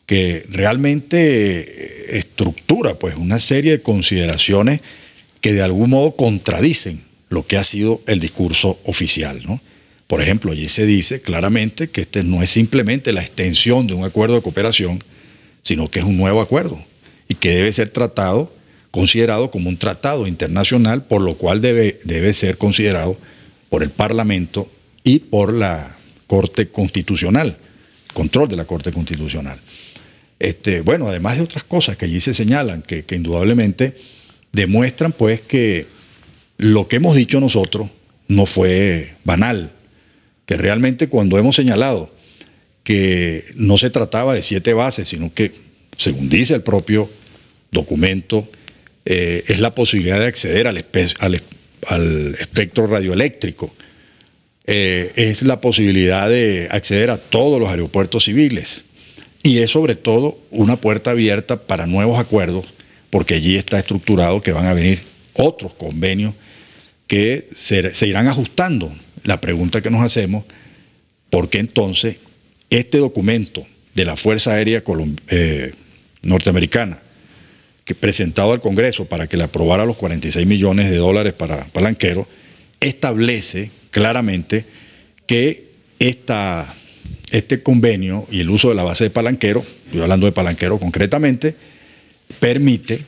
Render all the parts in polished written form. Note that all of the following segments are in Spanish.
que realmente estructura pues una serie de consideraciones que de algún modo contradicen lo que ha sido el discurso oficial, ¿no? Por ejemplo, allí se dice claramente que este no es simplemente la extensión de un acuerdo de cooperación, sino que es un nuevo acuerdo y que debe ser considerado como un tratado internacional, por lo cual debe ser considerado por el Parlamento y por la Corte Constitucional, control de la Corte Constitucional. Bueno, además de otras cosas que allí se señalan, que indudablemente demuestran pues que lo que hemos dicho nosotros no fue banal, que realmente cuando hemos señalado que no se trataba de 7 bases, sino que, según dice el propio documento, es la posibilidad de acceder al espectro radioeléctrico, es la posibilidad de acceder a todos los aeropuertos civiles y es sobre todo una puerta abierta para nuevos acuerdos, porque allí está estructurado que van a venir otros convenios que se irán ajustando. La pregunta que nos hacemos, ¿por qué entonces este documento de la Fuerza Aérea norteamericana, que presentado al Congreso para que le aprobara los $46 millones para Palanquero, establece claramente que este convenio y el uso de la base de Palanquero, estoy hablando de Palanquero concretamente, permite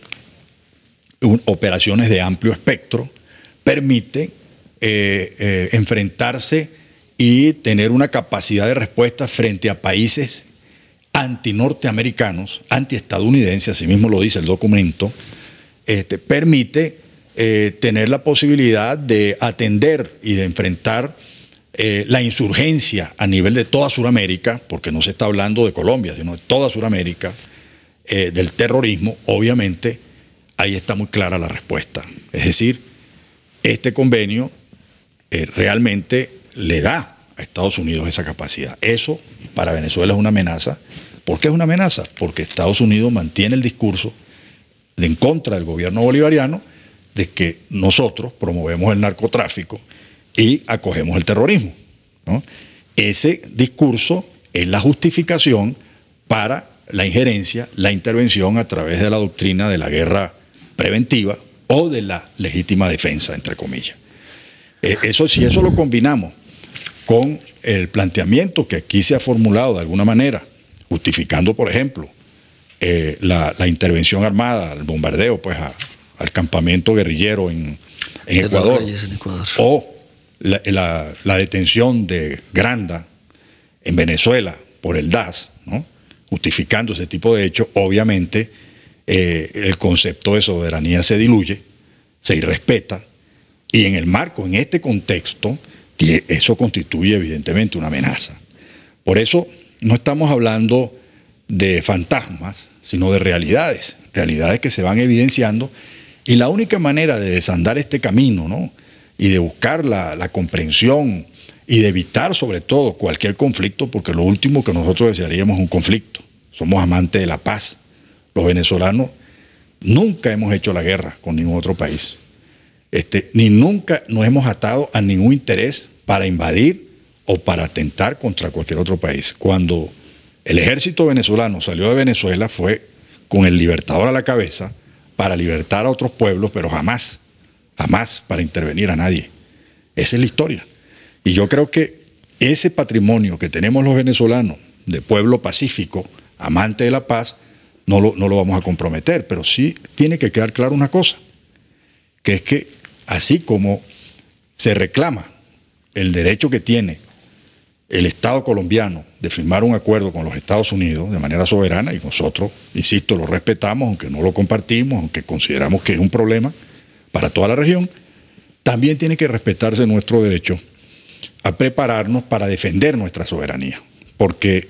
operaciones de amplio espectro, permite enfrentarse y tener una capacidad de respuesta frente a países antinorteamericanos, antiestadounidenses, así mismo lo dice el documento, permite tener la posibilidad de atender y de enfrentar la insurgencia a nivel de toda Sudamérica, porque no se está hablando de Colombia, sino de toda Sudamérica, del terrorismo. Obviamente, ahí está muy clara la respuesta. Es decir, este convenio realmente le da a Estados Unidos esa capacidad. Eso para Venezuela es una amenaza. ¿Por qué es una amenaza? Porque Estados Unidos mantiene el discurso en contra del gobierno bolivariano de que nosotros promovemos el narcotráfico y acogemos el terrorismo, ¿no? Ese discurso es la justificación para la injerencia, la intervención a través de la doctrina de la guerra preventiva o de la legítima defensa, entre comillas. Si eso lo combinamos con el planteamiento que aquí se ha formulado de alguna manera, justificando, por ejemplo, la intervención armada, el bombardeo pues, al campamento guerrillero en Ecuador, o la detención de Granda en Venezuela por el DAS, ¿no? Justificando ese tipo de hechos, obviamente el concepto de soberanía se diluye, se irrespeta, y en el marco, en este contexto, eso constituye evidentemente una amenaza. Por eso no estamos hablando de fantasmas, sino de realidades que se van evidenciando, y la única manera de desandar este camino, ¿no? Y de buscar la comprensión y de evitar sobre todo cualquier conflicto, porque lo último que nosotros desearíamos es un conflicto. Somos amantes de la paz. Los venezolanos nunca hemos hecho la guerra con ningún otro país. Ni nunca nos hemos atado a ningún interés para invadir o para atentar contra cualquier otro país. Cuando el ejército venezolano salió de Venezuela fue con el Libertador a la cabeza para libertar a otros pueblos, pero jamás para intervenir a nadie. Esa es la historia. Y yo creo que ese patrimonio que tenemos los venezolanos de pueblo pacífico, amante de la paz, no lo vamos a comprometer, pero sí tiene que quedar claro una cosa, que es que así como se reclama el derecho que tiene el Estado colombiano de firmar un acuerdo con los Estados Unidos de manera soberana, y nosotros, insisto, lo respetamos, aunque no lo compartimos, aunque consideramos que es un problema para toda la región, también tiene que respetarse nuestro derecho a prepararnos para defender nuestra soberanía, porque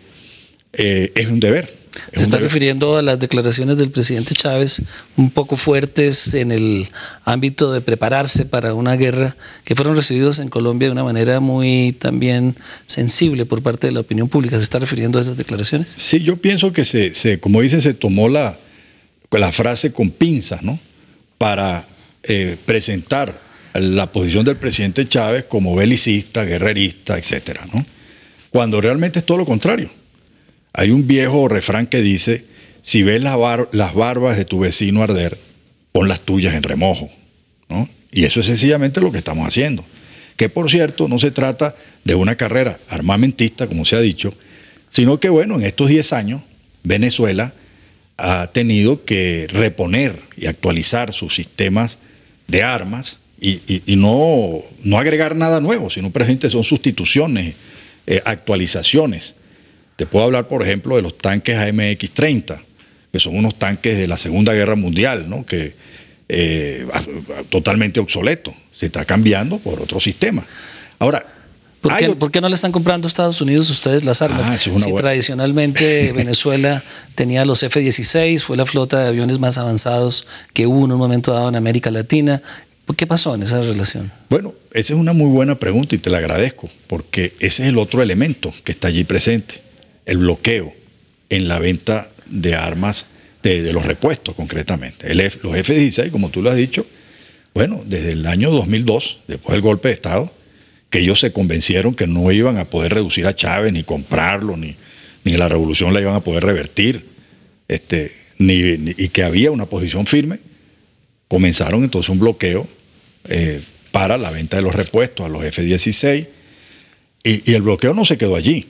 es un deber. Se está refiriendo a las declaraciones del presidente Chávez un poco fuertes en el ámbito de prepararse para una guerra, que fueron recibidos en Colombia de una manera muy también sensible por parte de la opinión pública. ¿Se está refiriendo a esas declaraciones? Sí, yo pienso que como dicen, se tomó la frase con pinzas, ¿no? Para presentar la posición del presidente Chávez como belicista, guerrerista, etcétera, ¿no? Cuando realmente es todo lo contrario. Hay un viejo refrán que dice, si ves las barbas de tu vecino arder, pon las tuyas en remojo, ¿no? Y eso es sencillamente lo que estamos haciendo. Que por cierto, no se trata de una carrera armamentista, como se ha dicho, sino que bueno, en estos 10 años, Venezuela ha tenido que reponer y actualizar sus sistemas de armas y no agregar nada nuevo, sino presente son sustituciones, actualizaciones. Te puedo hablar, por ejemplo, de los tanques AMX-30, que son unos tanques de la Segunda Guerra Mundial, ¿no? Que totalmente obsoletos. Se está cambiando por otro sistema. Ahora, ¿Por qué no le están comprando a Estados Unidos ustedes las armas? Si tradicionalmente Venezuela tenía los F-16, fue la flota de aviones más avanzados que hubo en un momento dado en América Latina. ¿Qué pasó en esa relación? Bueno, esa es una muy buena pregunta y te la agradezco, porque ese es el otro elemento que está allí presente, el bloqueo en la venta de armas, de los repuestos concretamente. Los F-16, como tú lo has dicho, bueno, desde el año 2002, después del golpe de Estado, que ellos se convencieron que no iban a poder reducir a Chávez, ni comprarlo, ni la revolución la iban a poder revertir, y que había una posición firme, comenzaron entonces un bloqueo para la venta de los repuestos a los F-16, y el bloqueo no se quedó allí,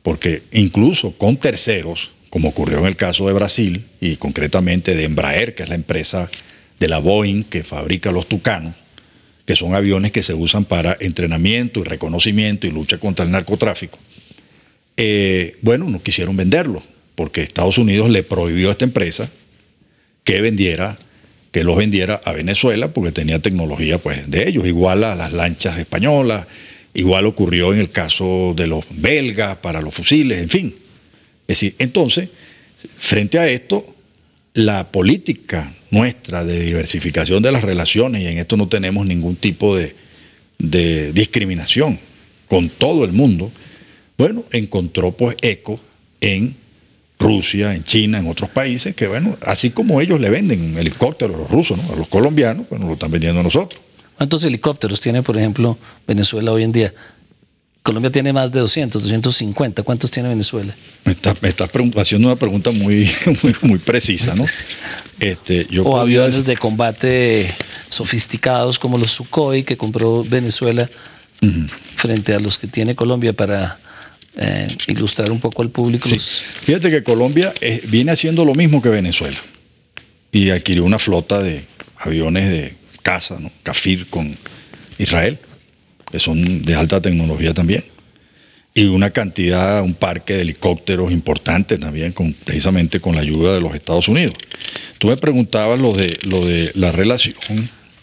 porque incluso con terceros, como ocurrió en el caso de Brasil, y concretamente de Embraer, que es la empresa de la Boeing que fabrica los Tucanos, que son aviones que se usan para entrenamiento y reconocimiento y lucha contra el narcotráfico, bueno, no quisieron venderlo, porque Estados Unidos le prohibió a esta empresa que los vendiera a Venezuela, porque tenía tecnología pues, de ellos, igual a las lanchas españolas, igual ocurrió en el caso de los belgas para los fusiles, en fin. Es decir, entonces, frente a esto, la política nuestra de diversificación de las relaciones, y en esto no tenemos ningún tipo de discriminación con todo el mundo, bueno, encontró pues eco en Rusia, en China, en otros países, que bueno, así como ellos le venden helicópteros a los rusos, ¿no? A los colombianos, pues nos lo están vendiendo a nosotros. ¿Cuántos helicópteros tiene, por ejemplo, Venezuela hoy en día? Colombia tiene más de 200, 250. ¿Cuántos tiene Venezuela? Me estás haciendo una pregunta muy precisa, ¿no? O aviones de combate sofisticados como los Sukhoi que compró Venezuela frente a los que tiene Colombia, para ilustrar un poco al público. Sí. Fíjate que Colombia viene haciendo lo mismo que Venezuela y adquirió una flota de aviones de caza, ¿no? Kafir con Israel, que son de alta tecnología también, y un parque de helicópteros importante también, precisamente con la ayuda de los Estados Unidos. Tú me preguntabas lo de la relación.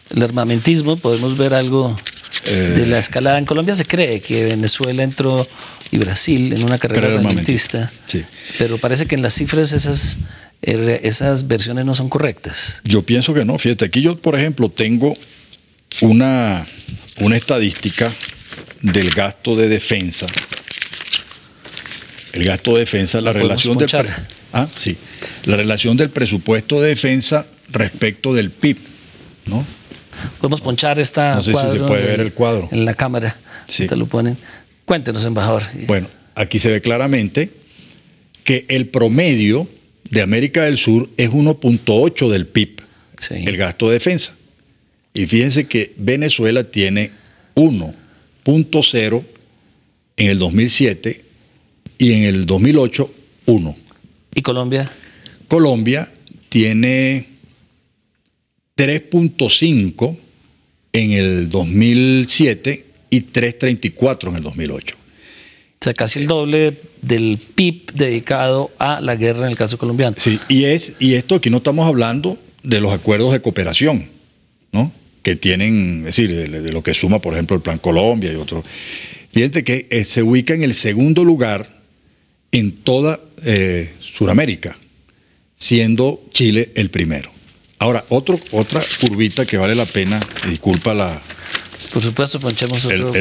El armamentismo, podemos ver algo de la escalada. En Colombia se cree que Venezuela entró, y Brasil, en una carrera armamentista, sí. Pero parece que en las cifras esas versiones no son correctas. Yo pienso que no. Fíjate, aquí yo, por ejemplo, tengo una estadística del gasto de defensa. El gasto de defensa, la relación la relación del presupuesto de defensa respecto del PIB, ¿no? Podemos ponchar esta no sé cuadro si se puede ver el cuadro en la cámara. Sí. Te lo ponen. Cuéntenos, embajador. Bueno, aquí se ve claramente que el promedio de América del Sur es 1.8 del PIB, sí, el gasto de defensa. Y fíjense que Venezuela tiene 1.0 en el 2007 y en el 2008, 1. ¿Y Colombia? Colombia tiene 3.5 en el 2007 y 3.34 en el 2008. O sea, casi el doble del PIB dedicado a la guerra en el caso colombiano. Sí, y esto aquí no estamos hablando de los acuerdos de cooperación, ¿no? Que tienen, es decir, de lo que suma, por ejemplo, el Plan Colombia y otros. Fíjense que se ubica en el segundo lugar en toda Sudamérica, siendo Chile el primero. Ahora, otra curvita que vale la pena, disculpa la... Por supuesto, ponchemos otro...